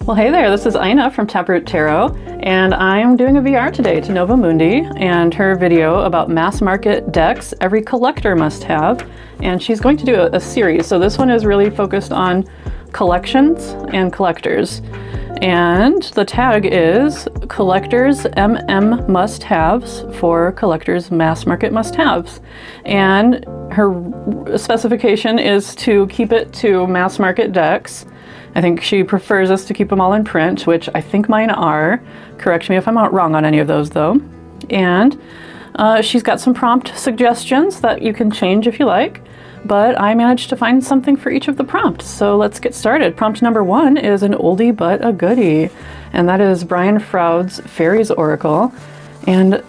Well, hey there, this is Ina from Taproot Tarot, and I'm doing a VR today to Nova Mundi and her video about mass market decks every collector must have. And she's going to do a series. So this one is really focused on collections and collectors. And the tag is Collectors MM Must-Haves for Collectors Mass Market Must-Haves. And her specification is to keep it to mass market decks. I think she prefers us to keep them all in print, which I think mine are. Correct me if I'm not wrong on any of those though. And she's got some prompt suggestions that you can change if you like, but I managed to find something for each of the prompts. So let's get started. Prompt number 1 is an oldie but a goodie, and that is Brian Froud's Faeries Oracle. And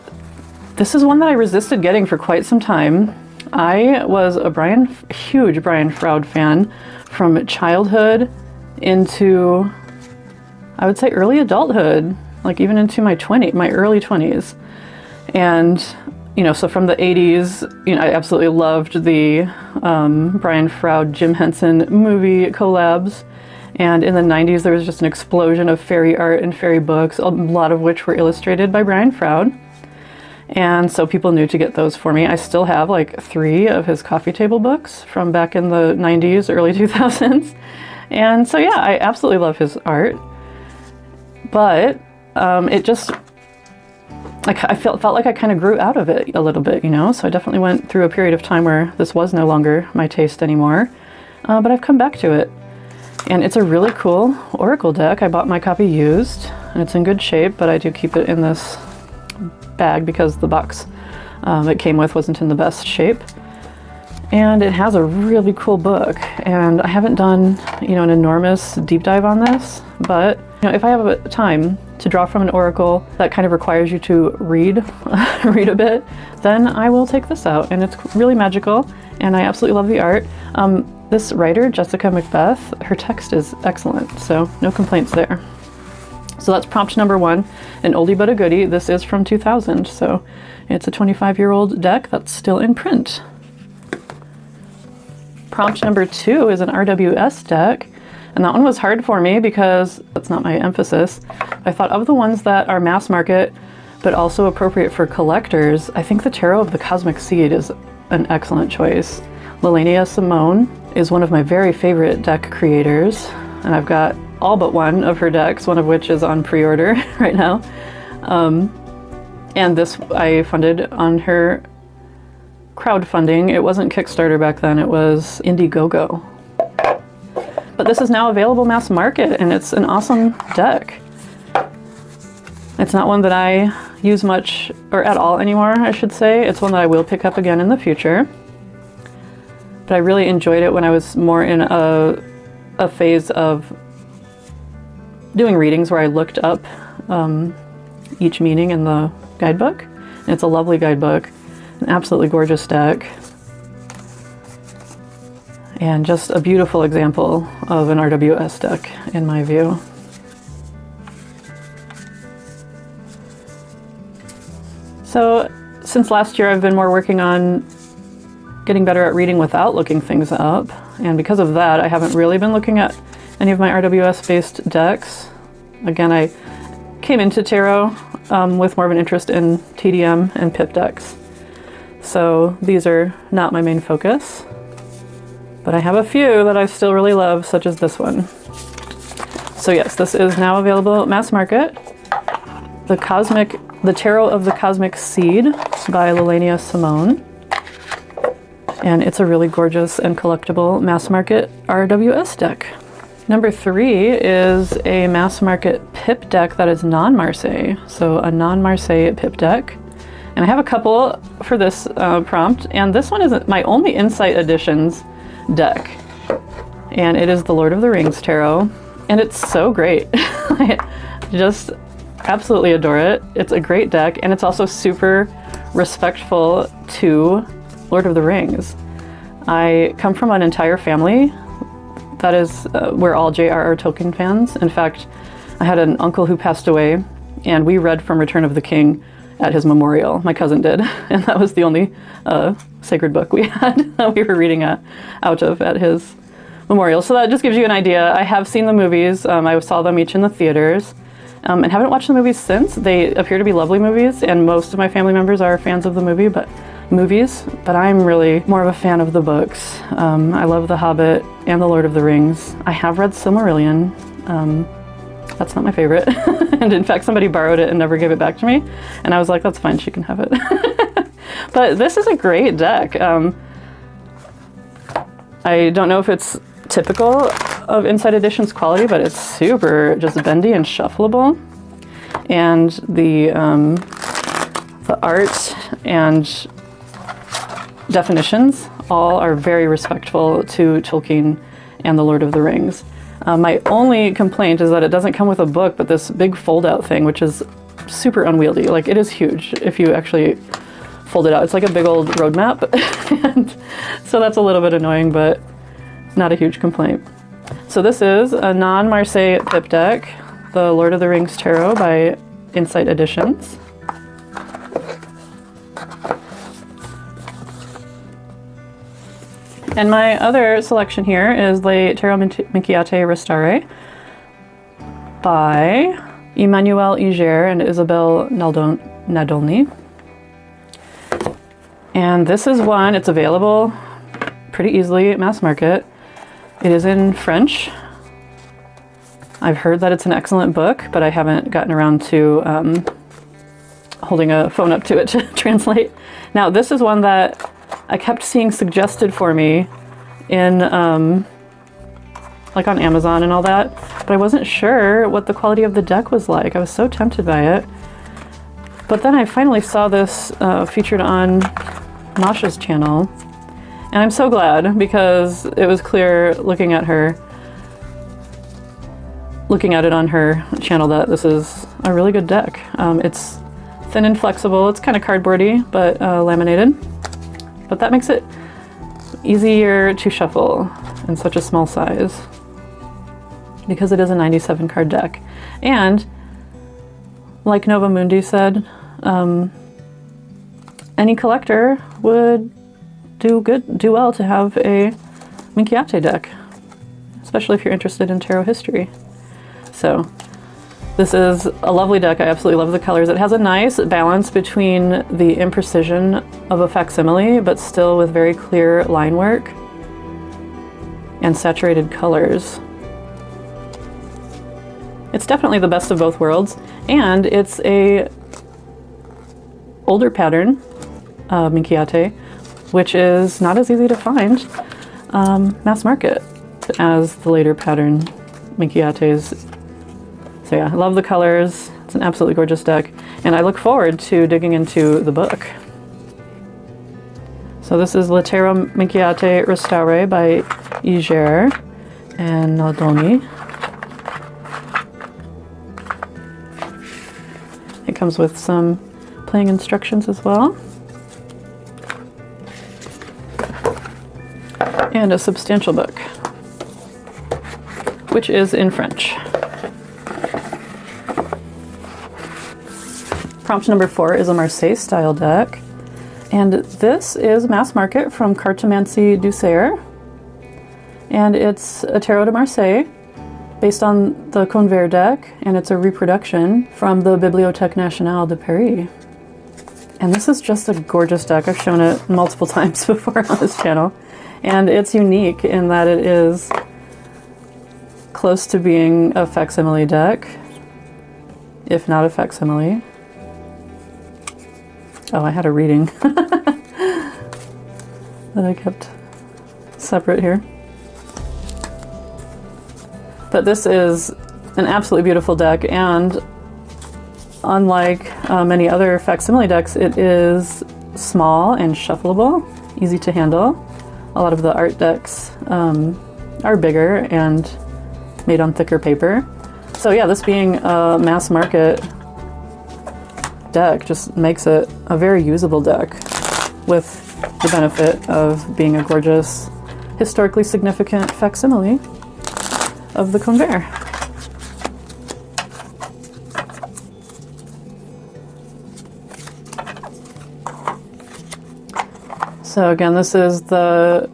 this is one that I resisted getting for quite some time. I was a huge Brian Froud fan from childhood into, I would say, early adulthood, like even into my early 20s. And, you know, so from the 80s, you know, I absolutely loved the Brian Froud, Jim Henson movie collabs. And in the 90s, there was just an explosion of fairy art and fairy books, a lot of which were illustrated by Brian Froud. And so people knew to get those for me. I still have like 3 of his coffee table books from back in the 90s, early 2000s. And so, yeah, I absolutely love his art, but it just, like, I felt like I kind of grew out of it a little bit, you know? So I definitely went through a period of time where this was no longer my taste anymore, but I've come back to it. And it's a really cool Oracle deck. I bought my copy used, and it's in good shape, but I do keep it in this bag because the box it came with wasn't in the best shape. And it has a really cool book, and I haven't done, you know, an enormous deep dive on this, but, you know, if I have a time to draw from an oracle that kind of requires you to read a bit, then I will take this out. And it's really magical, and I absolutely love the art. This writer, Jessica Macbeth, her text is excellent, so no complaints there. So that's prompt number 1, an oldie but a goodie. This is from 2000, so it's a 25-year-old deck that's still in print. Prompt number 2 is an RWS deck, and that one was hard for me because that's not my emphasis. I thought of the ones that are mass market but also appropriate for collectors. I think the Tarot of the Cosmic Seed is an excellent choice. Lelania Simone is one of my very favorite deck creators, and I've got all but one of her decks, one of which is on pre-order right now. And this I funded on her crowdfunding. It wasn't Kickstarter back then, it was Indiegogo. But this is now available mass market, and it's an awesome deck. It's not one that I use much, or at all anymore, I should say. It's one that I will pick up again in the future. But I really enjoyed it when I was more in a phase of doing readings where I looked up each meaning in the guidebook. And it's a lovely guidebook. An absolutely gorgeous deck, and just a beautiful example of an RWS deck in my view. So since last year I've been more working on getting better at reading without looking things up, and because of that I haven't really been looking at any of my RWS based decks. Again, I came into tarot with more of an interest in TDM and pip decks. So these are not my main focus, but I have a few that I still really love, such as this one. So yes, this is now available at mass market. The Tarot of the Cosmic Seed by Lelania Simone. And it's a really gorgeous and collectible mass market RWS deck. Number 3 is a mass market pip deck that is non-Marseille. So a non-Marseille pip deck. And I have a couple for this prompt, and this one is my only Insight Editions deck. And it is the Lord of the Rings Tarot, and it's so great. I just absolutely adore it. It's a great deck, and it's also super respectful to Lord of the Rings. I come from an entire family that is, we're all J.R.R. Tolkien fans. In fact, I had an uncle who passed away, and we read from Return of the King at his memorial. My cousin did, and that was the only sacred book we had that we were reading out of at his memorial. So that just gives you an idea. I have seen the movies. I saw them each in the theaters, and haven't watched the movies since. They appear to be lovely movies, and most of my family members are fans of the movies, but I'm really more of a fan of the books. I love The Hobbit and The Lord of the Rings. I have read Silmarillion. That's not my favorite. And in fact, somebody borrowed it and never gave it back to me. And I was like, that's fine, she can have it. But this is a great deck. I don't know if it's typical of Inside Edition's quality, but it's super just bendy and shuffleable. And the art and definitions all are very respectful to Tolkien and The Lord of the Rings. My only complaint is that it doesn't come with a book, but this big fold-out thing, which is super unwieldy. Like, it is huge if you actually fold it out. It's like a big old roadmap, and so that's a little bit annoying, but not a huge complaint. So this is a non-Marseille pip deck, the Lord of the Rings Tarot by Insight Editions. And my other selection here is the Tarot Minchiate Restauré by Emmanuel Iger and Isabelle Nadolny. And this is one, it's available pretty easily at mass market. It is in French. I've heard that it's an excellent book, but I haven't gotten around to holding a phone up to it to translate. Now, this is one that I kept seeing suggested for me in, like on Amazon and all that, but I wasn't sure what the quality of the deck was like. I was so tempted by it. But then I finally saw this featured on Masha's channel, and I'm so glad, because it was clear looking at it on her channel that this is a really good deck. It's thin and flexible. It's kind of cardboardy, but laminated. But that makes it easier to shuffle in such a small size, because it is a 97 card deck. And like Nova Mundi said, any collector would do well to have a Minchiate deck, especially if you're interested in tarot history. So this is a lovely deck. I absolutely love the colors. It has a nice balance between the imprecision of a facsimile, but still with very clear line work and saturated colors. It's definitely the best of both worlds, and it's a older pattern, Minchiate, which is not as easy to find mass market as the later pattern Minchiates. So yeah, I love the colors. It's an absolutely gorgeous deck, and I look forward to digging into the book. So this is Le Tarot Minchiate Restauré by Iger and Nadolny. It comes with some playing instructions as well, and a substantial book, which is in French. Prompt number 4 is a Marseille style deck, and this is mass market from Cartomancie Dusserre, and it's a Tarot de Marseille based on the Convert deck, and it's a reproduction from the Bibliothèque Nationale de Paris. And this is just a gorgeous deck. I've shown it multiple times before on this channel, and it's unique in that it is close to being a facsimile deck, if not a facsimile. Oh, I had a reading that I kept separate here. But this is an absolutely beautiful deck, and unlike many other facsimile decks, it is small and shuffleable, easy to handle. A lot of the art decks are bigger and made on thicker paper. So yeah, this being a mass market deck just makes it a very usable deck, with the benefit of being a gorgeous, historically significant facsimile of the Convert. So again, this is the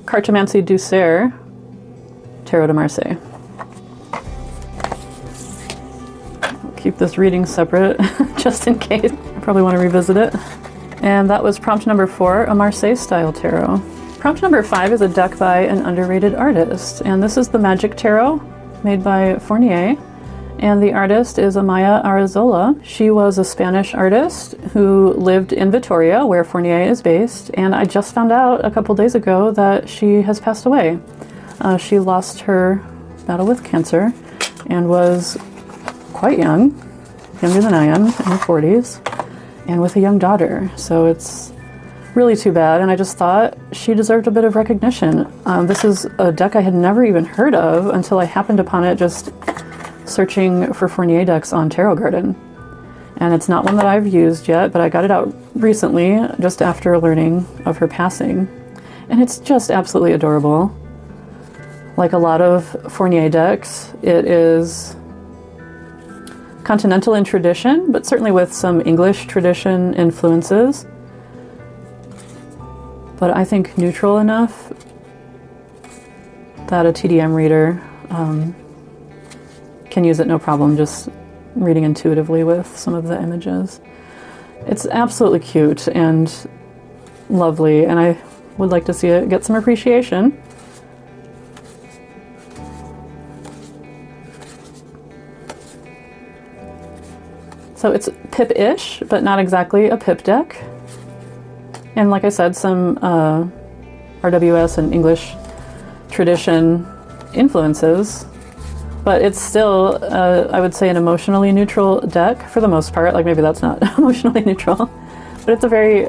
Cartomancie Dusserre Tarot de Marseille. Keep this reading separate just in case. I probably want to revisit it. And that was prompt number 4, A Marseille style tarot. Prompt number 5 is a deck by an underrated artist, and this is the Magic Tarot made by Fornier, and the artist is Amaia Arrazola. She was a Spanish artist who lived in Vitoria, where Fornier is based, and I just found out a couple days ago that she has passed away. She lost her battle with cancer and was quite young, younger than I am, in her 40s, and with a young daughter, so it's really too bad, and I just thought she deserved a bit of recognition. This is a deck I had never even heard of until I happened upon it just searching for Fornier decks on Tarot Garden. And it's not one that I've used yet, but I got it out recently, just after learning of her passing. And it's just absolutely adorable. Like a lot of Fornier decks, it is continental in tradition, but certainly with some English tradition influences. But I think neutral enough that a TDM reader can use it no problem, just reading intuitively with some of the images. It's absolutely cute and lovely, and I would like to see it get some appreciation. So it's pip-ish, but not exactly a pip deck. And like I said, some RWS and English tradition influences, but it's still, I would say, an emotionally neutral deck for the most part. Like maybe that's not emotionally neutral, but it's a very,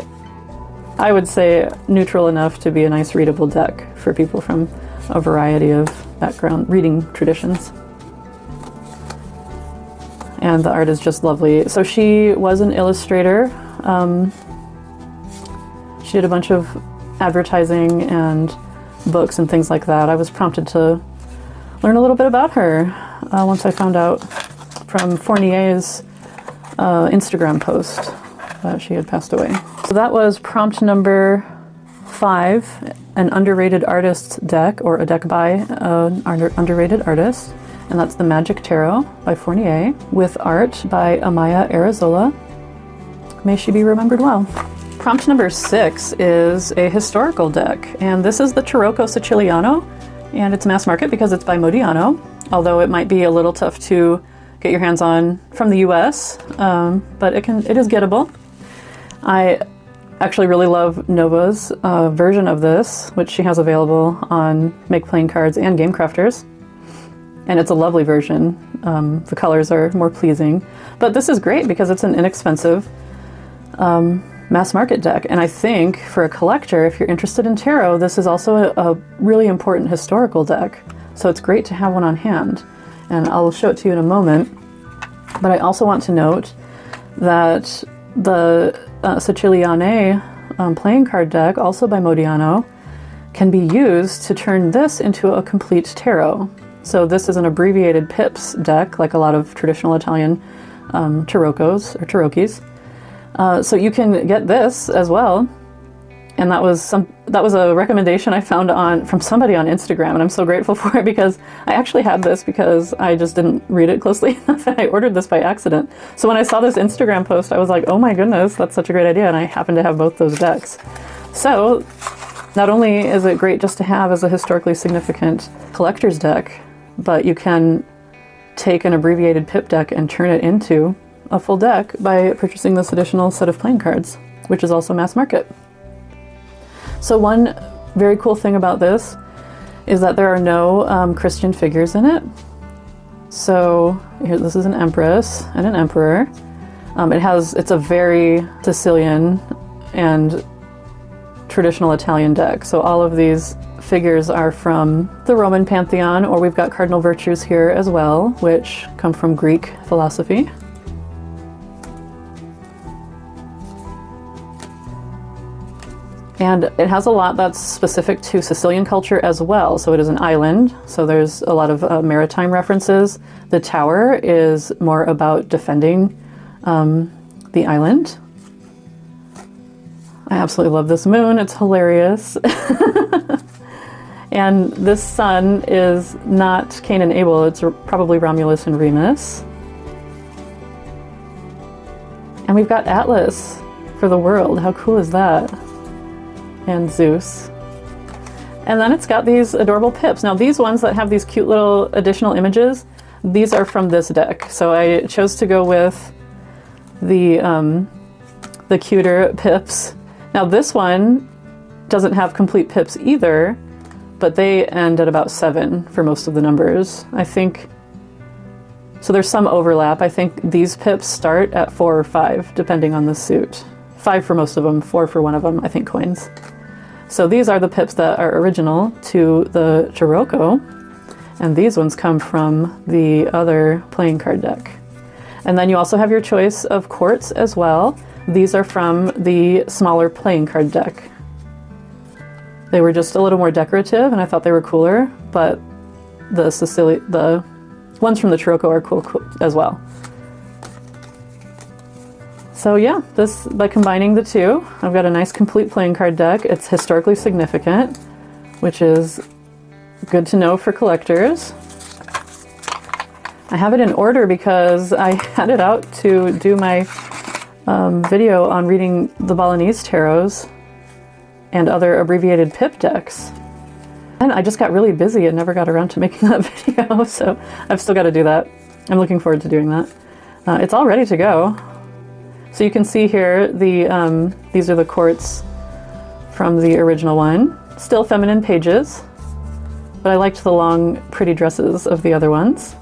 I would say, neutral enough to be a nice readable deck for people from a variety of background reading traditions. And the art is just lovely. So she was an illustrator. She did a bunch of advertising and books and things like that. I was prompted to learn a little bit about her once I found out from Fornier's Instagram post that she had passed away. So that was prompt number 5, an underrated artist's deck, or a deck by an underrated artist. And that's the Magic Tarot by Fornier, with art by Amaia Arrazola. May she be remembered well. Prompt number 6 is a historical deck, and this is the Tarocco Siciliano, and it's mass market because it's by Modiano, although it might be a little tough to get your hands on from the US, but it is gettable. I actually really love Nova's version of this, which she has available on Make Playing Cards and Game Crafters. And it's a lovely version. The colors are more pleasing. But this is great because it's an inexpensive mass market deck. And I think for a collector, if you're interested in tarot, this is also a really important historical deck. So it's great to have one on hand. And I'll show it to you in a moment. But I also want to note that the Siciliane playing card deck, also by Modiano, can be used to turn this into a complete tarot. So this is an abbreviated pips deck, like a lot of traditional Italian Taroccos or Tarocchis. So you can get this as well. And that was a recommendation I found from somebody on Instagram, and I'm so grateful for it because I actually had this because I just didn't read it closely enough, and I ordered this by accident. So when I saw this Instagram post, I was like, oh my goodness, that's such a great idea, and I happen to have both those decks. So not only is it great just to have as a historically significant collector's deck, but you can take an abbreviated pip deck and turn it into a full deck by purchasing this additional set of playing cards, which is also mass market. So one very cool thing about this is that there are no Christian figures in it. So here, this is an empress and an emperor. It's a very Sicilian and traditional Italian deck. So all of these figures are from the Roman pantheon, or we've got cardinal virtues here as well, which come from Greek philosophy. And it has a lot that's specific to Sicilian culture as well. So it is an island, so there's a lot of maritime references. The tower is more about defending the island. I absolutely love this moon, it's hilarious. And this sun is not Cain and Abel, it's probably Romulus and Remus. And we've got Atlas for the world. How cool is that? And Zeus. And then it's got these adorable pips. Now these ones that have these cute little additional images, these are from this deck. So I chose to go with the cuter pips. Now this one doesn't have complete pips either, but they end at about 7 for most of the numbers. I think, so there's some overlap. I think these pips start at 4 or 5, depending on the suit. 5 for most of them, 4 for one of them, I think coins. So these are the pips that are original to the Tarocco, and these ones come from the other playing card deck. And then you also have your choice of courts as well. These are from the smaller playing card deck. They were just a little more decorative and I thought they were cooler, but the ones from the Tarocco are cool as well. So yeah, by combining the two, I've got a nice complete playing card deck. It's historically significant, which is good to know for collectors. I have it in order because I had it out to do my video on reading the Balinese tarots and other abbreviated pip decks. And I just got really busy and never got around to making that video, so I've still got to do that. I'm looking forward to doing that. It's all ready to go. So you can see here, these are the courts from the original one. Still feminine pages, but I liked the long, pretty dresses of the other ones.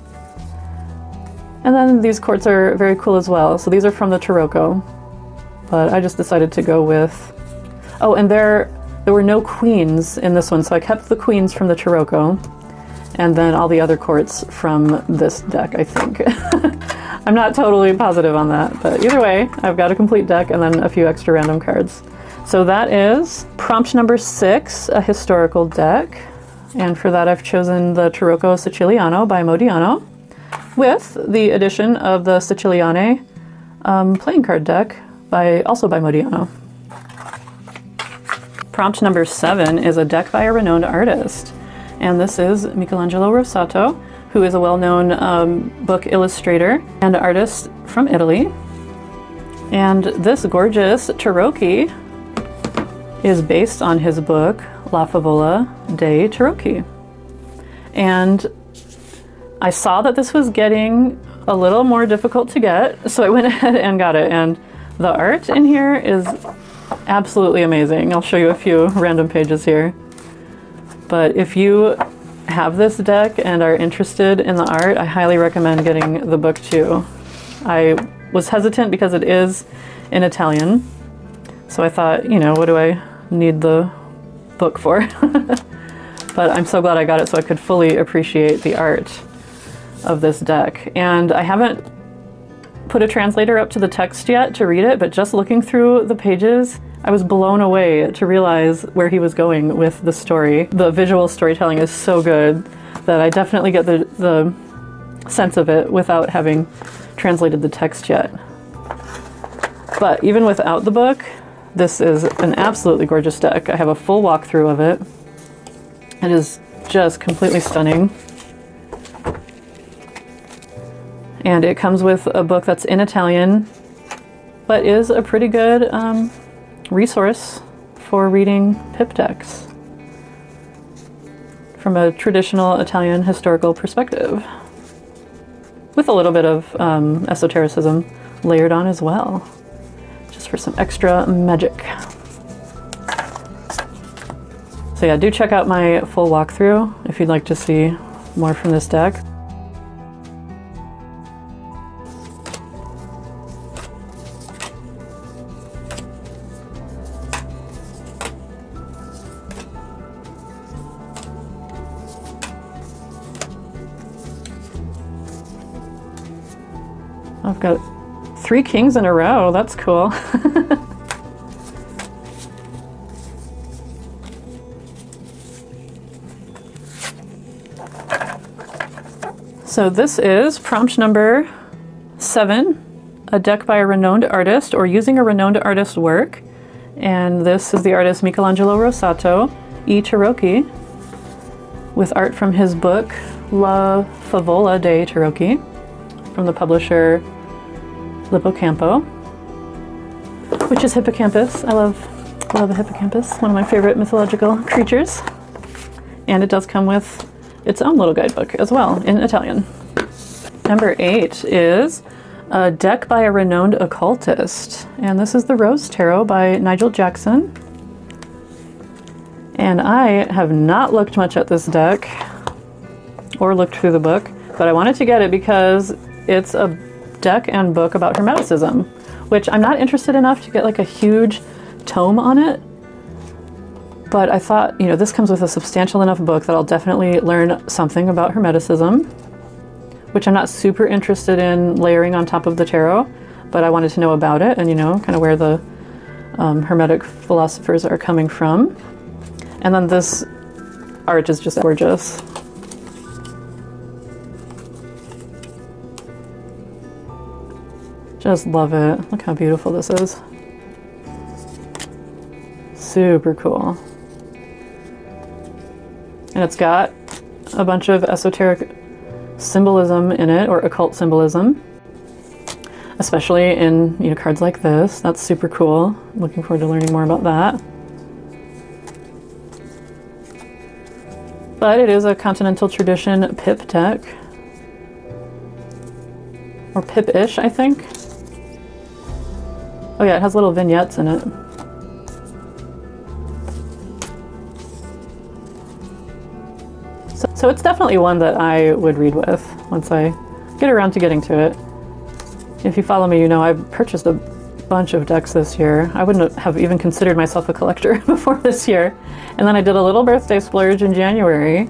And then these courts are very cool as well. So these are from the Tarocco, but I just decided to go with, oh, and there were no queens in this one, so I kept the queens from the Tarocco, and then all the other courts from this deck, I think. I'm not totally positive on that, but either way, I've got a complete deck and then a few extra random cards. So that is prompt number 6, a historical deck. And for that, I've chosen the Tarocco Siciliano by Modiano, with the addition of the Siciliane playing card deck also by Modiano. Prompt number 7 is a deck by a renowned artist, and this is Michelangelo Rossato, who is a well-known book illustrator and artist from Italy. And this gorgeous Tarocchi is based on his book La Favola dei Tarocchi. And I saw that this was getting a little more difficult to get, so I went ahead and got it. And the art in here is absolutely amazing. I'll show you a few random pages here. But if you have this deck and are interested in the art, I highly recommend getting the book too. I was hesitant because it is in Italian, so I thought, you know, what do I need the book for? But I'm so glad I got it so I could fully appreciate the art of this deck. And I haven't put a translator up to the text yet to read it, but just looking through the pages, I was blown away to realize where he was going with the story. The visual storytelling is so good that I definitely get the sense of it without having translated the text yet. But even without the book, this is an absolutely gorgeous deck. I have a full walkthrough of it. It is just completely stunning. And it comes with a book that's in Italian, but is a pretty good resource for reading pip decks from a traditional Italian historical perspective, with a little bit of esotericism layered on as well, just for some extra magic. So yeah, do check out my full walkthrough if you'd like to see more from this deck. I've got 3 kings in a row. That's cool. So this is prompt number 7, a deck by a renowned artist or using a renowned artist's work. And this is the artist Michelangelo Rossato, I Tarocchi. with art from his book, La Favola dei Tarocchi, from the publisher Lippocampo, which is hippocampus. I love a hippocampus, one of my favorite mythological creatures. And it does come with its own little guidebook as well in Italian. Number 8 is a deck by a renowned occultist. And this is the Rose Tarot by Nigel Jackson. And I have not looked much at this deck or looked through the book, but I wanted to get it because it's a deck and book about Hermeticism, which I'm not interested enough to get like a huge tome on it. But I thought, you know, this comes with a substantial enough book that I'll definitely learn something about Hermeticism, which I'm not super interested in layering on top of the tarot, but I wanted to know about it and, you know, kind of where the Hermetic philosophers are coming from. And then this art is just gorgeous. Just love it. Look how beautiful this is. Super cool. And it's got a bunch of esoteric symbolism in it, or occult symbolism, especially in, you know, cards like this. That's super cool. Looking forward to learning more about that. But it is a continental tradition pip deck, or pip-ish, I think. Oh yeah, it has little vignettes in it. So it's definitely one that I would read with once I get around to getting to it. If you follow me, you know I've purchased a bunch of decks this year. I wouldn't have even considered myself a collector before this year. And then I did a little birthday splurge in January,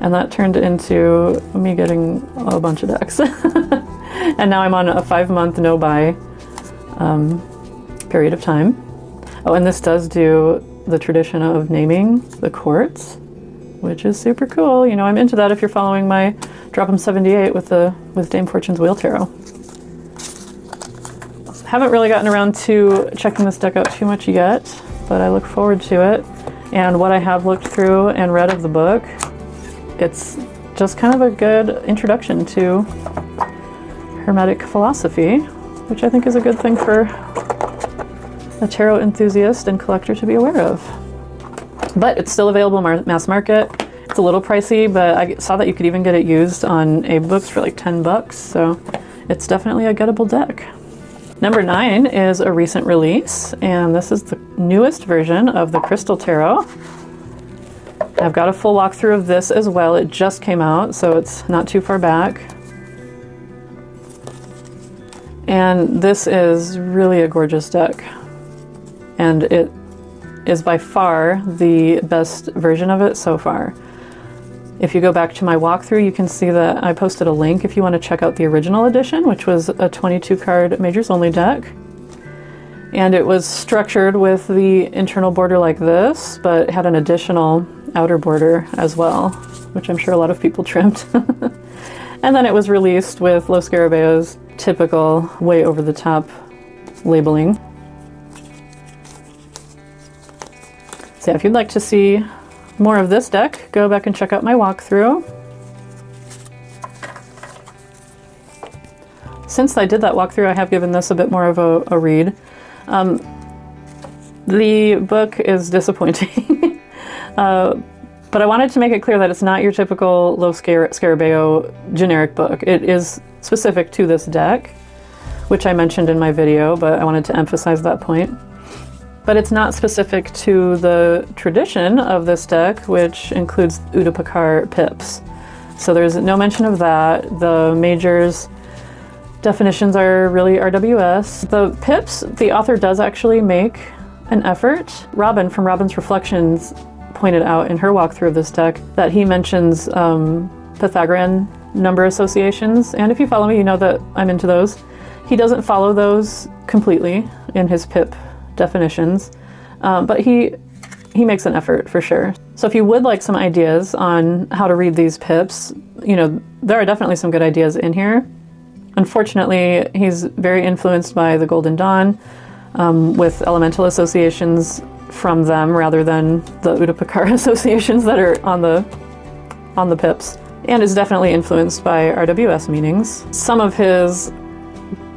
and that turned into me getting a bunch of decks. And now I'm on a 5-month no-buy period of time. Oh, and this does do the tradition of naming the courts, which is super cool. You know, I'm into that if you're following my Drop 'em 78 with Dame Fortune's Wheel Tarot. Haven't really gotten around to checking this deck out too much yet, but I look forward to it. And what I have looked through and read of the book, it's just kind of a good introduction to Hermetic philosophy, which I think is a good thing for a tarot enthusiast and collector to be aware of. But it's still available mass market. It's a little pricey, but I saw that you could even get it used on AbeBooks for like $10, so it's definitely a gettable deck. Number 9 is a recent release, and this is the newest version of the Crystal Tarot. I've got a full walkthrough of this as well. It just came out, so it's not too far back. And this is really a gorgeous deck. And it is by far the best version of it so far. If you go back to my walkthrough, you can see that I posted a link if you want to check out the original edition, which was a 22-card Majors Only deck. And it was structured with the internal border like this, but had an additional outer border as well, which I'm sure a lot of people trimmed. And then it was released with Lo Scarabaeo's typical way over the top labeling. So yeah, if you'd like to see more of this deck, go back and check out my walkthrough. Since I did that walkthrough, I have given this a bit more of a read. The book is disappointing, but I wanted to make it clear that it's not your typical Lo Scarabaeo generic book. It is specific to this deck, which I mentioned in my video, but I wanted to emphasize that point. But it's not specific to the tradition of this deck, which includes Oude Pacar pips. So there's no mention of that. The majors definitions are really RWS. The pips, the author does actually make an effort. Robin from Robin's Reflections pointed out in her walkthrough of this deck that he mentions Pythagorean number associations. And if you follow me, you know that I'm into those. He doesn't follow those completely in his pip definitions, but he makes an effort for sure. So if you would like some ideas on how to read these pips, you know, there are definitely some good ideas in here. Unfortunately, he's very influenced by the Golden Dawn, with elemental associations from them rather than the Oude Pacar associations that are on the on the pips, and is definitely influenced by RWS meanings. Some of his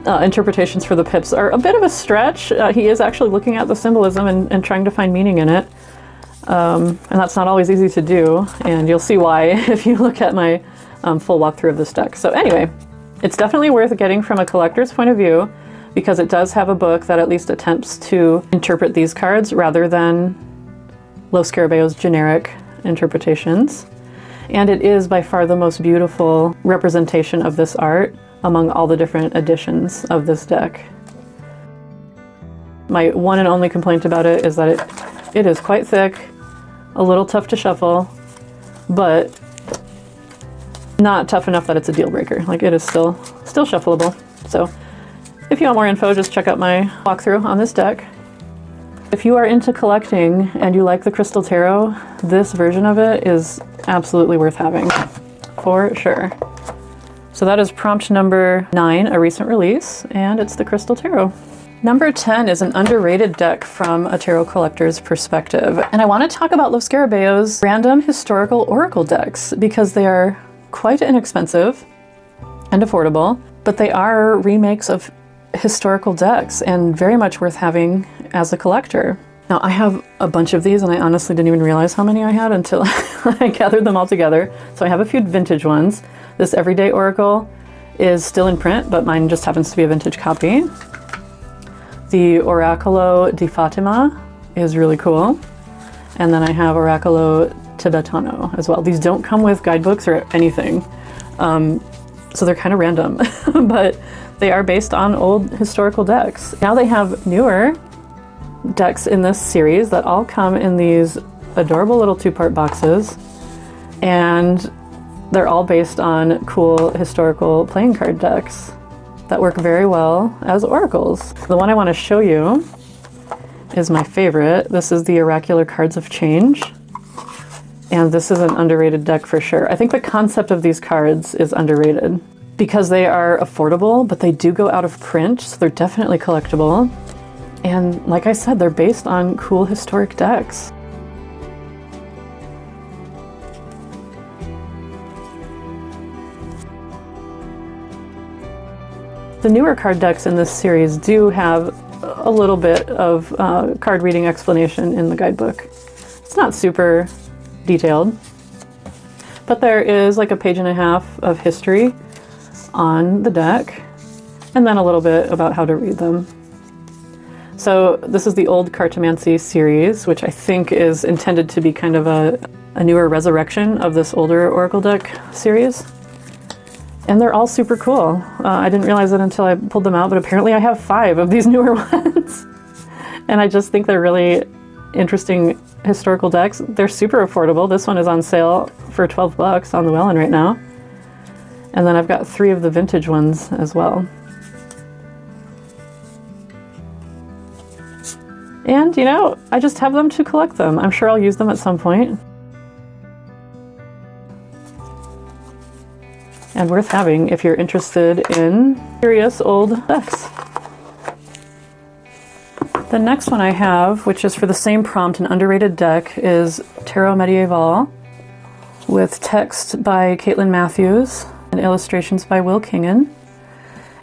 interpretations for the pips are a bit of a stretch. He is actually looking at the symbolism and trying to find meaning in it. And that's not always easy to do, and you'll see why if you look at my full walkthrough of this deck. So anyway, it's definitely worth getting from a collector's point of view, because it does have a book that at least attempts to interpret these cards rather than Lo Scarabaeo's generic interpretations. And it is by far the most beautiful representation of this art among all the different editions of this deck. My one and only complaint about it is that it is quite thick, a little tough to shuffle, but not tough enough that it's a deal breaker. Like, it is still shuffleable. So if you want more info, just check out my walkthrough on this deck. If you are into collecting and you like the Crystal Tarot, this version of it is absolutely worth having, for sure. So that is prompt number 9, a recent release, and it's the Crystal Tarot. Number 10 is an underrated deck from a tarot collector's perspective. And I want to talk about Lo Scarabaeo's random historical oracle decks, because they are quite inexpensive and affordable, but they are remakes of historical decks and very much worth having as a collector. Now, I have a bunch of these, and I honestly didn't even realize how many I had until I gathered them all together. So I have a few vintage ones. This Everyday Oracle is still in print, but mine just happens to be a vintage copy. The Oraculo di Fatima is really cool. And then I have Oraculo Tibetano as well. These don't come with guidebooks or anything, so they're kind of random, but they are based on old historical decks. Now they have newer decks in this series that all come in these adorable little 2-part boxes, and they're all based on cool historical playing card decks that work very well as oracles. The one I want to show you is my favorite. This is the Oracular Cards of Change, and this is an underrated deck for sure. I think the concept of these cards is underrated because they are affordable, but they do go out of print, so they're definitely collectible. And like I said, they're based on cool historic decks. The newer card decks in this series do have a little bit of card reading explanation in the guidebook. It's not super detailed, but there is like a page and a half of history on the deck, and then a little bit about how to read them. So this is the old Cartomancie series, which I think is intended to be kind of a newer resurrection of this older Oracle deck series. And they're all super cool. I didn't realize it until I pulled them out, but apparently I have 5 of these newer ones. And I just think they're really interesting historical decks. They're super affordable. This one is on sale for $12 on Llewellyn right now. And then I've got 3 of the vintage ones as well. And, you know, I just have them to collect them. I'm sure I'll use them at some point. And worth having if you're interested in curious old decks. The next one I have, which is for the same prompt, an underrated deck, is Tarot Médiéval, with text by Caitlin Matthews and illustrations by Will Kingen.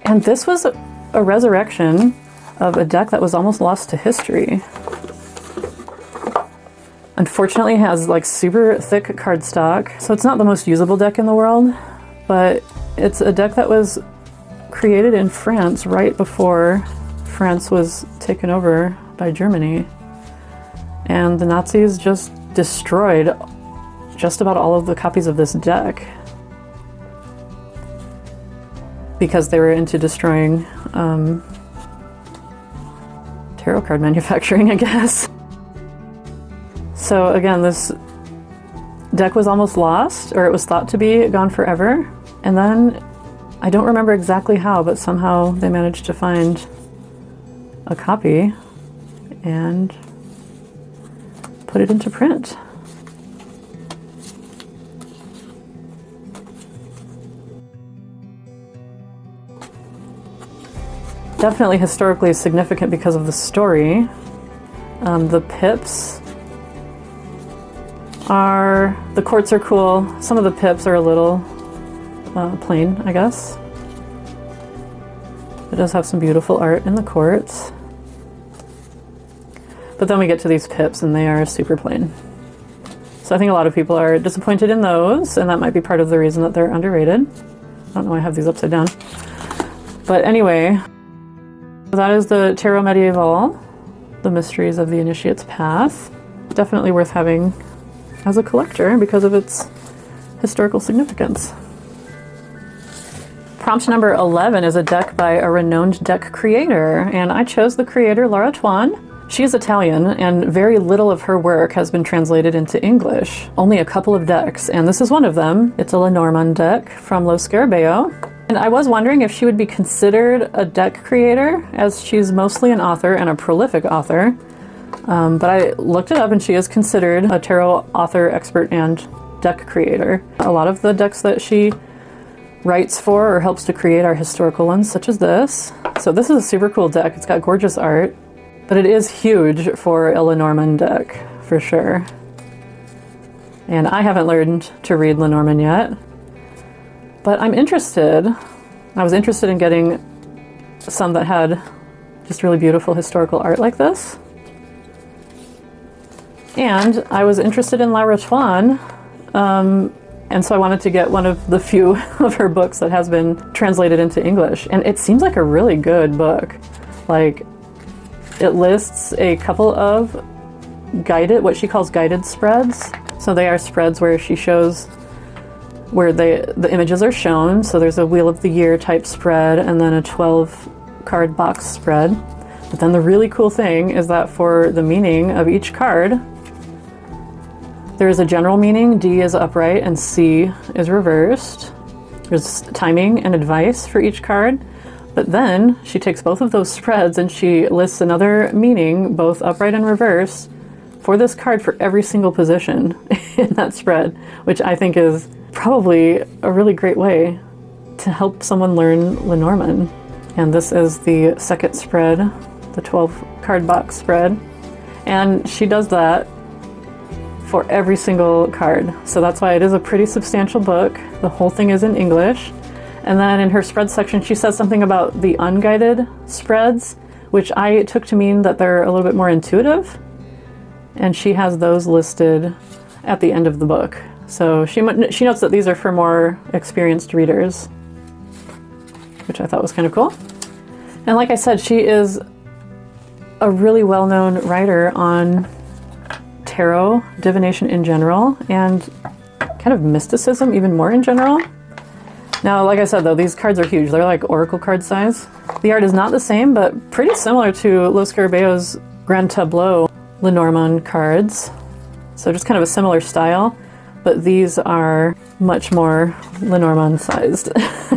And this was a resurrection of a deck that was almost lost to history. Unfortunately, it has like super thick cardstock, so it's not the most usable deck in the world, but it's a deck that was created in France right before France was taken over by Germany. And the Nazis just destroyed just about all of the copies of this deck because they were into destroying tarot card manufacturing, I guess. So again, this deck was almost lost, or it was thought to be gone forever. And then, I don't remember exactly how, but somehow they managed to find a copy and put it into print. Definitely historically significant because of the story. The pips are, the quartz are cool. Some of the pips are a little plain, I guess. It does have some beautiful art in the quartz. But then we get to these pips and they are super plain. So I think a lot of people are disappointed in those, and that might be part of the reason that they're underrated. I don't know why I have these upside down. But anyway, that is the Tarot Médiéval, The Mysteries of the Initiate's Path. Definitely worth having as a collector because of its historical significance. Prompt number 11 is a deck by a renowned deck creator, and I chose the creator Laura Tuan. She is Italian, and very little of her work has been translated into English. Only a couple of decks, and this is one of them. It's a Lenormand deck from Lo Scarabeo. And I was wondering if she would be considered a deck creator, as she's mostly an author and a prolific author. But I looked it up and she is considered a tarot author, expert, and deck creator. A lot of the decks that she writes for or helps to create are historical ones, such as this. So this is a super cool deck. It's got gorgeous art, but it is huge for a Lenormand deck, for sure. And I haven't learned to read Lenormand yet, but I'm interested. I was interested in getting some that had just really beautiful historical art like this. And I was interested in Laura Tuan, and so I wanted to get one of the few of her books that has been translated into English. And it seems like a really good book. Like, it lists a couple of guided, what she calls guided spreads. So they are spreads where she shows where the images are shown. So there's a Wheel of the Year type spread and then a 12 card box spread. But then the really cool thing is that for the meaning of each card, there is a general meaning, D is upright and C is reversed. There's timing and advice for each card. But then she takes both of those spreads and she lists another meaning, both upright and reverse, for this card for every single position in that spread, which I think is probably a really great way to help someone learn Lenormand. And this is the second spread, the 12 card box spread. And she does that for every single card. So that's why it is a pretty substantial book. The whole thing is in English. And then in her spread section, she says something about the unguided spreads, which I took to mean that they're a little bit more intuitive. And she has those listed at the end of the book. So she notes that these are for more experienced readers, which I thought was kind of cool. And like I said, she is a really well-known writer on tarot, divination in general, and kind of mysticism even more in general. Now, like I said though, these cards are huge. They're like oracle card size. The art is not the same, but pretty similar to Lo Scarabeo's Grand Tableau Lenormand cards. So just kind of a similar style, but these are much more Lenormand sized.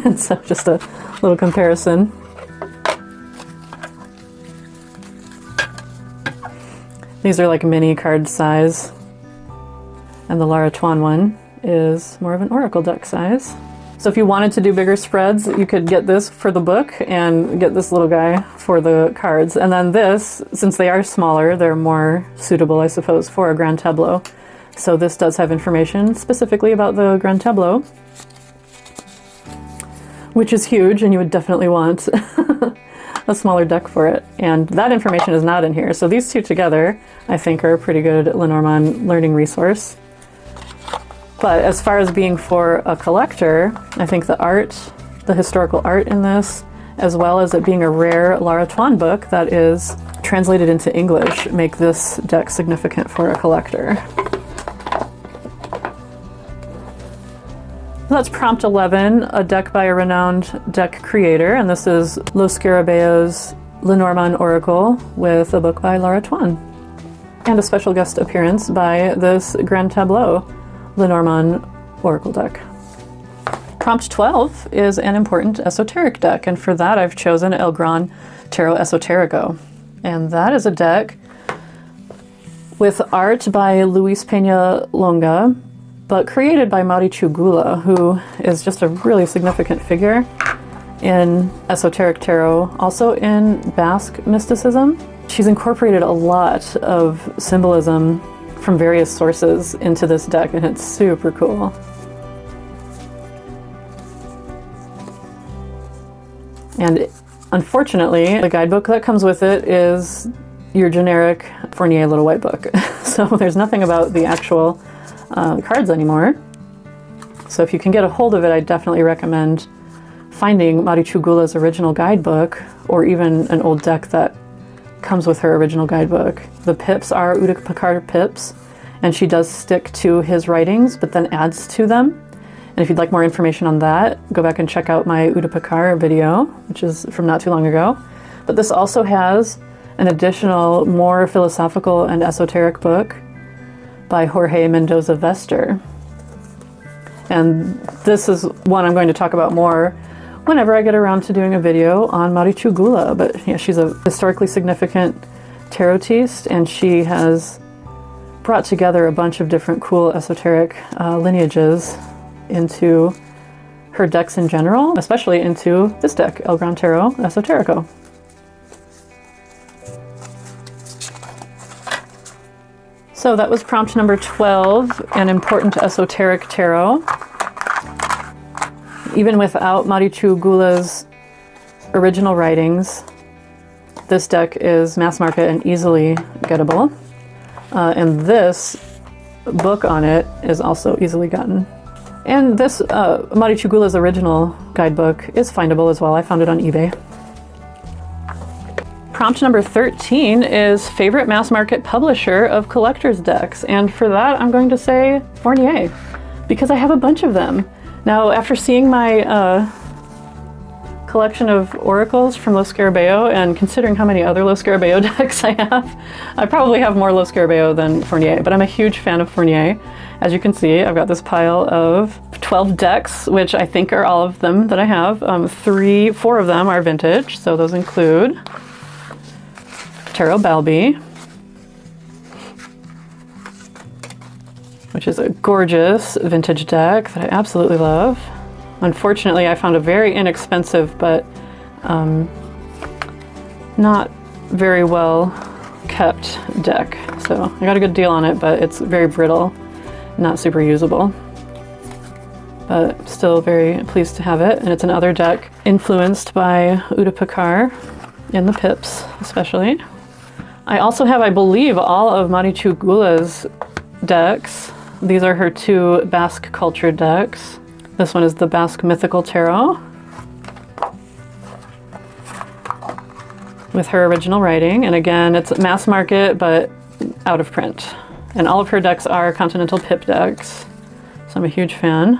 And so just a little comparison. These are like mini card size, and the Laura Tuan one is more of an oracle deck size. So if you wanted to do bigger spreads, you could get this for the book and get this little guy for the cards. And then this, since they are smaller, they're more suitable, I suppose, for a Grand Tableau. So this does have information specifically about the Grand Tableau, which is huge, and you would definitely want a smaller deck for it. And that information is not in here. So these two together, I think, are a pretty good Lenormand learning resource. But as far as being for a collector, I think the art, the historical art in this, as well as it being a rare Laura Tuan book that is translated into English, make this deck significant for a collector. That's prompt 11, a deck by a renowned deck creator, and this is Lo Scarabeo's Lenormand Oracle with a book by Laura Tuan. And a special guest appearance by this Grand Tableau Lenormand Oracle deck. Prompt 12 is an important esoteric deck, and for that I've chosen El Gran Tarot Esoterico. And that is a deck with art by Luis Peña Longa, but created by Marichu Gula, who is just a really significant figure in esoteric tarot, also in Basque mysticism. She's incorporated a lot of symbolism from various sources into this deck, and it's super cool. And unfortunately, the guidebook that comes with it is your generic Fornier little white book. So there's nothing about the actual cards anymore. So if you can get a hold of it, I definitely recommend finding Marichugula's original guidebook, or even an old deck that comes with her original guidebook. The pips are Oude Picard pips, and she does stick to his writings, but then adds to them. And if you'd like more information on that, go back and check out my Oude Picard video, which is from not too long ago. But this also has an additional, more philosophical and esoteric book by Jorge Mendoza Vester. And this is one I'm going to talk about more whenever I get around to doing a video on Marichugula. But yeah, she's a historically significant tarotist, and she has brought together a bunch of different cool esoteric lineages into her decks in general, especially into this deck, El Gran Tarot Esoterico. So that was prompt number 12, an important esoteric tarot. Even without Marichugula's original writings, this deck is mass market and easily gettable. And this book on it is also easily gotten. And this Marichugula's original guidebook is findable as well. I found it on eBay. Prompt number 13 is favorite mass market publisher of collector's decks. And for that, I'm going to say Fornier, because I have a bunch of them. Now, after seeing my collection of oracles from Lo Scarabeo, and considering how many other Lo Scarabeo decks I have, I probably have more Lo Scarabeo than Fornier, but I'm a huge fan of Fornier. As you can see, I've got this pile of 12 decks, which I think are all of them that I have. 4 of them are vintage, so those include Tarot Balbi, which is a gorgeous vintage deck that I absolutely love. Unfortunately, I found a very inexpensive but not very well kept deck. So I got a good deal on it, but it's very brittle, not super usable. But still very pleased to have it. And it's another deck influenced by Oude Picard in the pips, especially. I also have, I believe, all of Marichugula's decks. These are her 2 Basque culture decks. This one is the Basque Mythical Tarot with her original writing. And again, it's mass market, but out of print. And all of her decks are Continental Pip decks, so I'm a huge fan.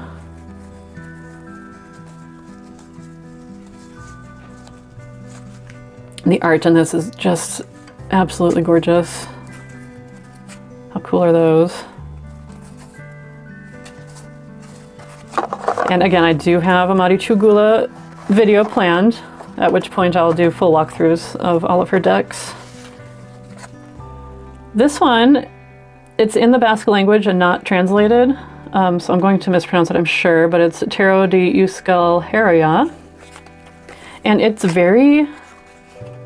The art in this is just absolutely gorgeous. How cool are those? And again, I do have a Marichugula video planned, at which point I'll do full walkthroughs of all of her decks. This one, it's in the Basque language and not translated, so I'm going to mispronounce it, I'm sure, but it's Tarot de Euskal Herria. And it's very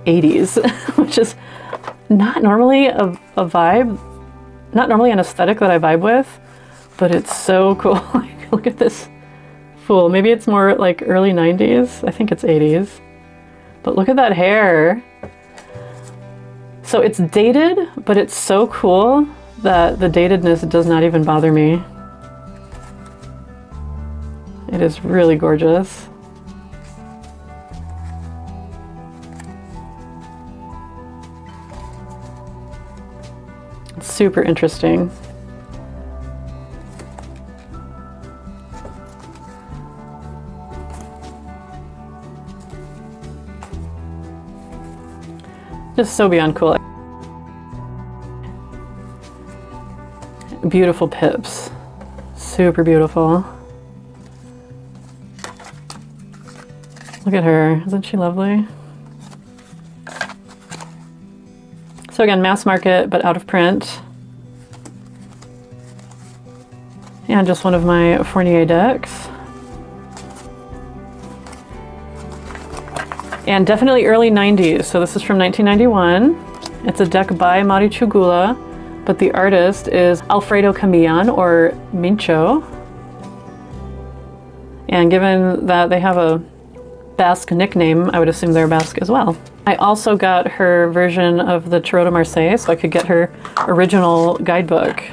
80s, which is not normally a vibe, not normally an aesthetic that I vibe with, but it's so cool. Look at this fool. Maybe it's more like early 90s. I think it's 80s. But look at that hair. So it's dated, but it's so cool that the datedness does not even bother me. It is really gorgeous. It's super interesting. Just so beyond cool. Beautiful pips. Super beautiful. Look at her. Isn't she lovely? So again, mass market, but out of print. And just one of my Fornier decks. And definitely early 90s. So this is from 1991. It's a deck by Marichugula but the artist is Alfredo Camillan, or Mincho. And given that they have a Basque nickname, I would assume they're Basque as well. I also got her version of the Tarot de Marseille, so I could get her original guidebook.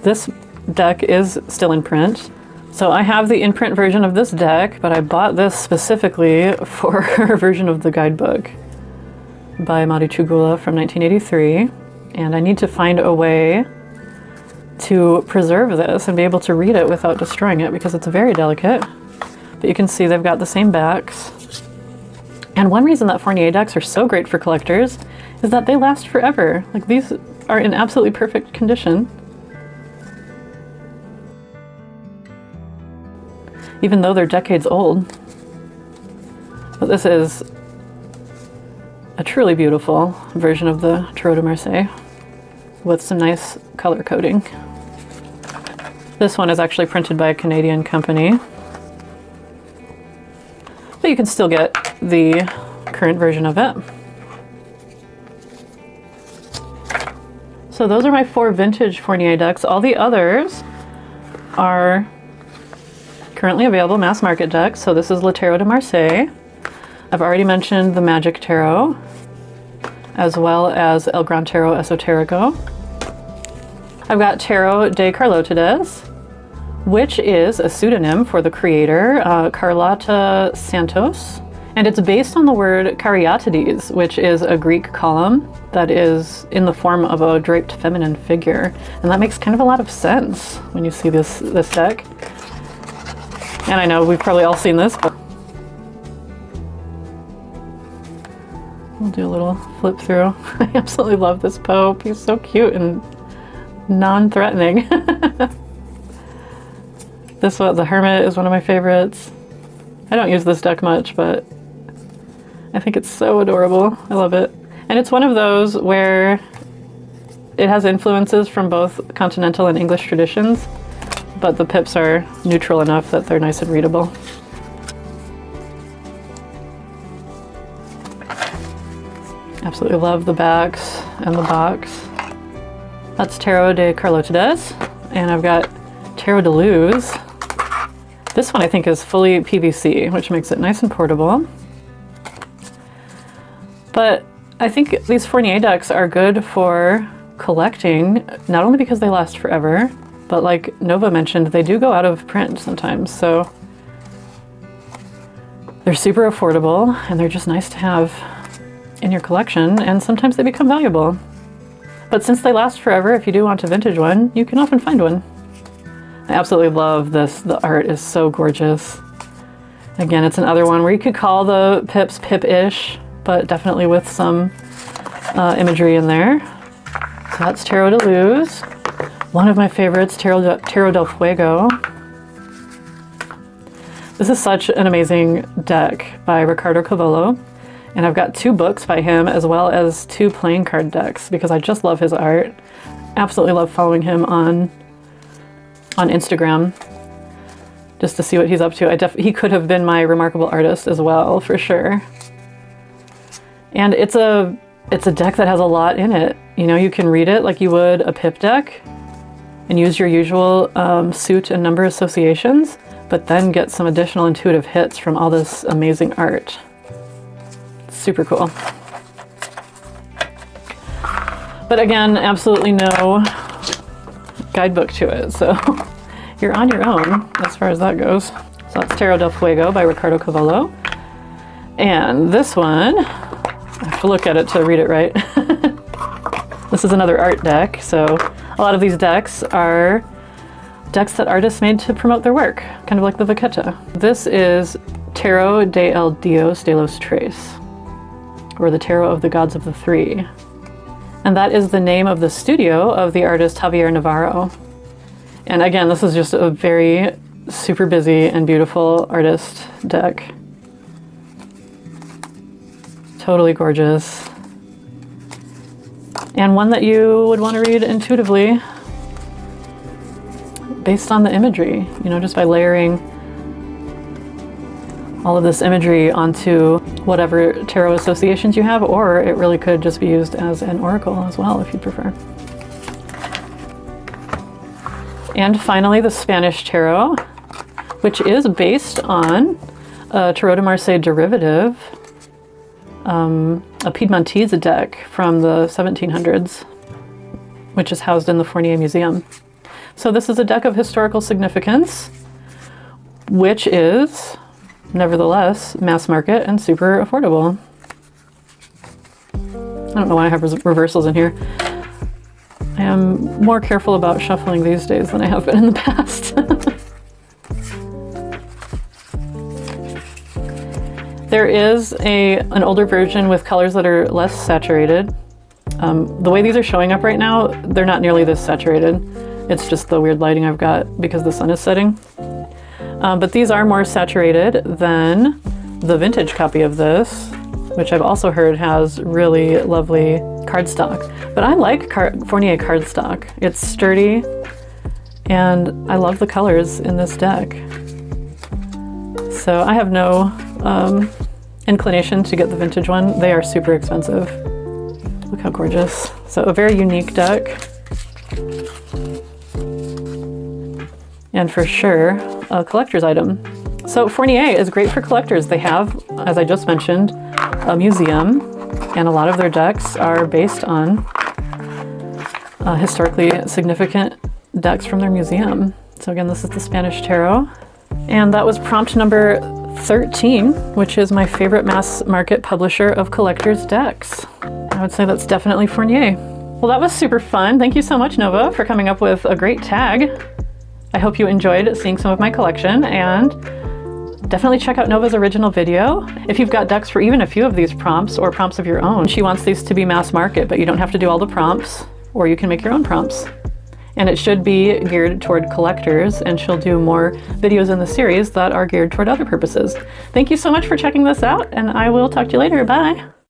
This deck is still in print. So I have the in-print version of this deck, but I bought this specifically for her version of the guidebook by Maricugula from 1983. And I need to find a way to preserve this and be able to read it without destroying it because it's very delicate. But you can see they've got the same backs. And one reason that Fornier decks are so great for collectors is that they last forever. Like, these are in absolutely perfect condition. Even though they're decades old. But this is a truly beautiful version of the Tarot de Marseille with some nice color coding. This one is actually printed by a Canadian company. But you can still get the current version of it. So those are my 4 vintage Fornier decks. All the others are currently available mass market decks. So this is Le Tarot de Marseille. I've already mentioned the Magic Tarot, as well as El Gran Tarot Esoterico. I've got Tarot de Carlotides, which is a pseudonym for the creator, Carlotta Santos. And it's based on the word Caryatides, which is a Greek column that is in the form of a draped feminine figure. And that makes kind of a lot of sense when you see this deck. And I know we've probably all seen this, but we'll do a little flip through. I absolutely love this Pope. He's so cute and non-threatening. This one, the Hermit, is one of my favorites. I don't use this deck much, but I think it's so adorable. I love it. And it's one of those where it has influences from both continental and English traditions, but the pips are neutral enough that they're nice and readable. Absolutely love the backs and the box. That's Tarot de Carlotides, and I've got Tarot de Luz. This one I think is fully PVC, which makes it nice and portable. But I think these Fornier decks are good for collecting, not only because they last forever, but like Nova mentioned, they do go out of print sometimes. So they're super affordable and they're just nice to have in your collection, and sometimes they become valuable. But since they last forever, if you do want a vintage one, you can often find one. I absolutely love this. The art is so gorgeous. Again, it's another one where you could call the pips pip-ish, but definitely with some imagery in there. So that's Tarot de Luz. One of my favorites, Tarot del Fuego. This is such an amazing deck by Ricardo Cavolo. And I've got 2 books by him, as well as 2 playing card decks, because I just love his art. Absolutely love following him on Instagram, just to see what he's up to. He could have been my remarkable artist as well, for sure. And it's a deck that has a lot in it. You know, you can read it like you would a pip deck and use your usual suit and number associations, but then get some additional intuitive hits from all this amazing art. Super cool. But again, absolutely no guidebook to it, so you're on your own as far as that goes. So that's Tarot del Fuego by Ricardo Cavolo. And this one, I have to look at it to read it right. This is another art deck, so a lot of these decks are decks that artists made to promote their work, kind of like the Vaqueta. This is Tarot de el Dios de los Tres, or the Tarot of the Gods of the Three. And that is the name of the studio of the artist Javier Navarro. And again, this is just a very super busy and beautiful artist deck. Totally gorgeous. And one that you would want to read intuitively based on the imagery, you know, just by layering all of this imagery onto whatever tarot associations you have, or it really could just be used as an oracle as well, if you prefer. And finally, the Spanish Tarot, which is based on a Tarot de Marseille derivative, a Piedmontese deck from the 1700s, which is housed in the Fornier Museum. So this is a deck of historical significance, which is, nevertheless, mass market and super affordable. I don't know why I have reversals in here. I am more careful about shuffling these days than I have been in the past. There is an older version with colors that are less saturated. The way these are showing up right now, they're not nearly this saturated. It's just the weird lighting I've got because the sun is setting. But these are more saturated than the vintage copy of this, which I've also heard has really lovely cardstock. But I like Fornier cardstock. It's sturdy, and I love the colors in this deck. So I have no inclination to get the vintage one. They are super expensive. Look how gorgeous. So a very unique deck. And for sure, a collector's item. So Fornier is great for collectors. They have, as I just mentioned, a museum, and a lot of their decks are based on historically significant decks from their museum. So again, this is the Spanish Tarot. And that was prompt number 13, which is my favorite mass market publisher of collector's decks. I would say that's definitely Fornier. Well, that was super fun. Thank you so much, Nova, for coming up with a great tag. I hope you enjoyed seeing some of my collection, and definitely check out Nova's original video. If you've got decks for even a few of these prompts or prompts of your own, she wants these to be mass market, but you don't have to do all the prompts, or you can make your own prompts. And it should be geared toward collectors, and she'll do more videos in the series that are geared toward other purposes. Thank you so much for checking this out, and I will talk to you later. Bye.